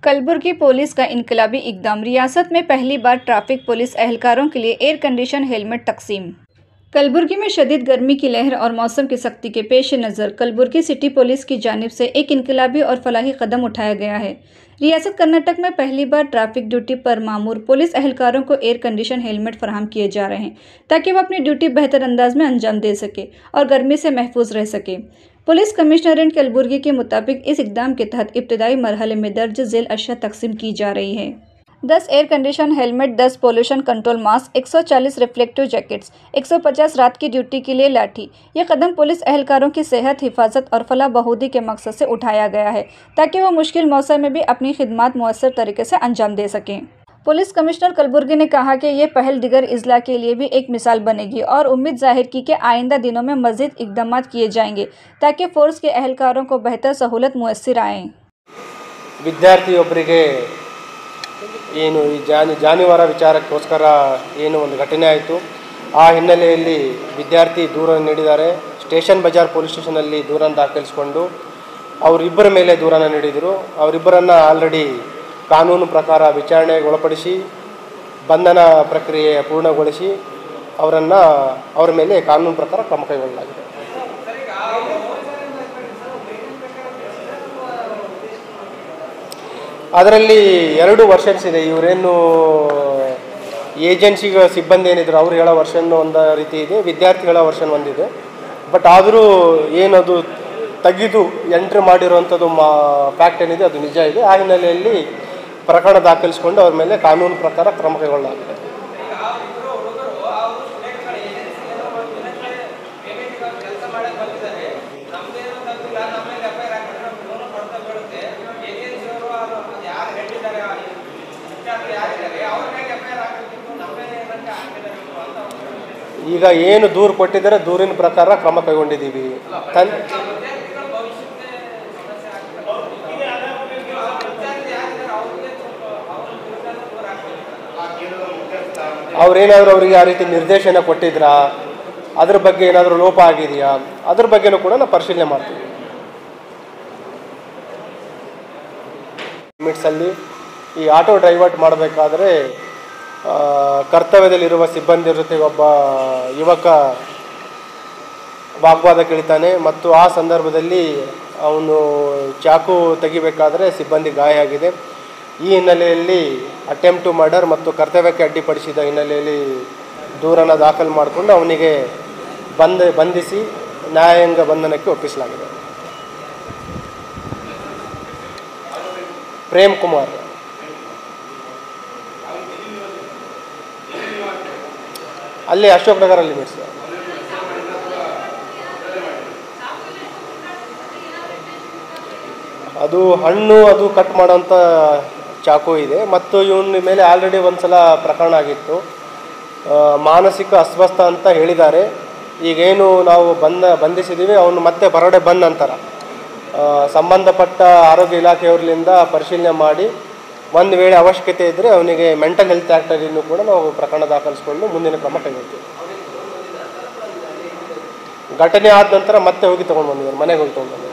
Kalaburagi police का इनकलाबी इक़दाम, रियासत में पहली बार ट्रैफिक पुलिस एहलकारों के लिए एयर कंडीशन हेलमेट तकसीम। कलबुर्गी में शदीद गर्मी की लहर और मौसम की सख्ती के पेश नज़र कलबुर्गी सिटी पुलिस की जानिब से एक इनकलाबी और फलाही कदम उठाया गया है। रियासत कर्नाटक में पहली बार ट्रैफिक ड्यूटी पर मामूर पुलिस एहलकारों को एयर कंडीशन हेलमेट फराहम किए जा रहे हैं ताकि वह अपनी ड्यूटी बेहतर अंदाज में अंजाम दे सके और गर्मी से महफूज रह सके। पुलिस कमिश्नरेट कलबुर्गी के मुताबिक इस इक़दाम के तहत इब्तदाई मरहले में दर्ज झेल अशिया तकसीम की जा रही है। 10 air condition helmet, 10 pollution control mask, 140 reflective jackets, 150 रात की ड्यूटी के लिए लाठी। ये कदम पुलिस एहलकारों की सेहत, हिफाजत और फलाह बहूदी के मकसद से उठाया गया है ताकि वो मुश्किल मौसम में भी अपनी खिदमत मुअस्सर तरीके से अंजाम दे सकें। पुलिस कमिश्नर कलबुर्गी ने कहा कि ये पहल दीगर अजला के लिए भी एक मिसाल बनेगी और उम्मीद जाहिर की कि आइंदा दिनों में मज़ीद इक़दाम किए जाएंगे ताकि फोर्स के एहलकारों को बेहतर सहूलत मुयस्सर आए। ವಿದ್ಯಾರ್ಥಿಯೊಬ್ಬರಿಗೆ ಏನು ಈ ಜಾನುವಾರು ವಿಚಾರಕ್ಕೋಸ್ಕರ ಏನು ಒಂದು ಘಟನೆ ಆಯಿತು, ಆ ಹಿನ್ನೆಲೆಯಲ್ಲಿ ವಿದ್ಯಾರ್ಥಿ ದೂರನ್ನು ನೀಡಿದ್ದಾರೆ. ಸ್ಟೇಷನ್ ಬಜಾರ್ ಪೊಲೀಸ್ ಸ್ಟೇಷನಲ್ಲಿ ದೂರನ್ನು ದಾಖಲಿಸಿಕೊಂಡು ಅವರಿಬ್ಬರ ಮೇಲೆ ದೂರನ್ನು ನೀಡಿದರು. ಅವರಿಬ್ಬರನ್ನು ಆಲ್ರೆಡಿ ಕಾನೂನು ಪ್ರಕಾರ ವಿಚಾರಣೆಗೆ ಒಳಪಡಿಸಿ ಬಂಧನ ಪ್ರಕ್ರಿಯೆ ಪೂರ್ಣಗೊಳಿಸಿ ಅವರ ಮೇಲೆ ಕಾನೂನು ಪ್ರಕಾರ ಕ್ರಮ ಕೈಗೊಳ್ಳಲಾಗಿದೆ. ಅದರಲ್ಲಿ 2 ವರ್ಷನ್ಸ್ ಇದೆ. ಇವರೇನು ಏಜೆನ್ಸಿಗೆ ಸಿಬ್ಬಂದಿ ಏನಿದ್ರು ಅವ್ರು ಹೇಳೋ ವರ್ಷನ್ ಒಂದು ರೀತಿ ಇದೆ, ವಿದ್ಯಾರ್ಥಿ ಹೇಳೋ ವರ್ಷನ್ ಒಂದಿದೆ. ಬಟ್ ಆದರೂ ಏನದು ತೆಗೆದು ಎಂಟ್ರಿ ಮಾಡಿರುವಂಥದ್ದು ಫ್ಯಾಕ್ಟ್ ಏನಿದೆ ಅದು ನಿಜ ಇದೆ. ಆ ಹಿನ್ನೆಲೆಯಲ್ಲಿ ಪ್ರಕರಣ ದಾಖಲಿಸಿಕೊಂಡು ಅವ್ರ ಮೇಲೆ ಕಾನೂನು ಪ್ರಕಾರ ಕ್ರಮ ಕೈಗೊಳ್ಳಲಾಗಿದೆ. ಈಗ ಏನು ದೂರು ಕೊಟ್ಟಿದ್ದಾರೆ ದೂರಿನ ಪ್ರಕಾರ ಕ್ರಮ ಕೈಗೊಂಡಿದ್ದೀವಿ. ಅವ್ರೇನಾದರೂ ಅವರಿಗೆ ಆ ರೀತಿ ನಿರ್ದೇಶನ ಕೊಟ್ಟಿದ್ರಾ, ಅದ್ರ ಬಗ್ಗೆ ಏನಾದರೂ ಲೋಪ ಆಗಿದೆಯಾ, ಅದ್ರ ಬಗ್ಗೆನೂ ಕೂಡ ನಾವು ಪರಿಶೀಲನೆ ಮಾಡ್ತೀವಿ. ಲಿಮಿಟ್ಸಲ್ಲಿ ಈ ಆಟೋ ಡ್ರೈವರ್ಟ್ ಮಾಡಬೇಕಾದ್ರೆ ಕರ್ತವ್ಯದಲ್ಲಿರುವ ಸಿಬ್ಬಂದಿಯ ಜೊತೆ ಒಬ್ಬ ಯುವಕ ವಾಗ್ವಾದಕ್ಕೆ ಇಳಿತಾನೆ ಮತ್ತು ಆ ಸಂದರ್ಭದಲ್ಲಿ ಅವನು ಚಾಕು ತೆಗಿಬೇಕಾದ್ರೆ ಸಿಬ್ಬಂದಿ ಗಾಯ ಆಗಿದೆ. ಈ ಹಿನ್ನೆಲೆಯಲ್ಲಿ ಅಟೆಂಪ್ಟ್ ಟು ಮರ್ಡರ್ ಮತ್ತು ಕರ್ತವ್ಯಕ್ಕೆ ಅಡ್ಡಿಪಡಿಸಿದ ಹಿನ್ನೆಲೆಯಲ್ಲಿ ದೂರನ್ನು ದಾಖಲು ಮಾಡಿಕೊಂಡು ಅವನಿಗೆ ಬಂಧಿಸಿ ನ್ಯಾಯಾಂಗ ಬಂಧನಕ್ಕೆ ಒಪ್ಪಿಸಲಾಗಿದೆ. ಪ್ರೇಮ್ ಕುಮಾರ್ ಅಲ್ಲಿ ಅಶೋಕ್ ನಗರಲ್ಲಿ ಮಿಡ್ಸ್. ಅದು ಹಣ್ಣು ಅದು ಕಟ್ ಮಾಡೋಂಥ ಚಾಕು ಇದೆ ಮತ್ತು ಇವನ ಮೇಲೆ ಆಲ್ರೆಡಿ ಒಂದು ಸಲ ಪ್ರಕರಣ ಆಗಿತ್ತು. ಮಾನಸಿಕ ಅಸ್ವಸ್ಥ ಅಂತ ಹೇಳಿದ್ದಾರೆ. ಈಗೇನು ನಾವು ಬಂಧಿಸಿದ್ದೀವಿ ಅವನು ಮತ್ತೆ ಹೊರಗಡೆ ಬಂದ ನಂತರ ಸಂಬಂಧಪಟ್ಟ ಆರೋಗ್ಯ ಇಲಾಖೆಯವರಿಂದ ಪರಿಶೀಲನೆ ಮಾಡಿ ಒಂದು ವೇಳೆ ಅವಶ್ಯಕತೆ ಇದ್ದರೆ ಅವನಿಗೆ ಮೆಂಟಲ್ ಹೆಲ್ತ್ ಆ್ಯಕ್ಟನ್ನು ಕೂಡ ನಾವು ಪ್ರಕರಣ ದಾಖಲಿಸಿಕೊಂಡು ಮುಂದಿನ ಕ್ರಮ ಕೈಗೊಳ್ತೀವಿ. ಘಟನೆ ಆದ ನಂತರ ಮತ್ತೆ ಹೋಗಿ ತೊಗೊಂಡು ಬಂದಿದ್ದಾರೆ, ಮನೆಗೆ ಹೋಗಿ ತೊಗೊಂಡು ಬಂದಿದ್ದಾರೆ.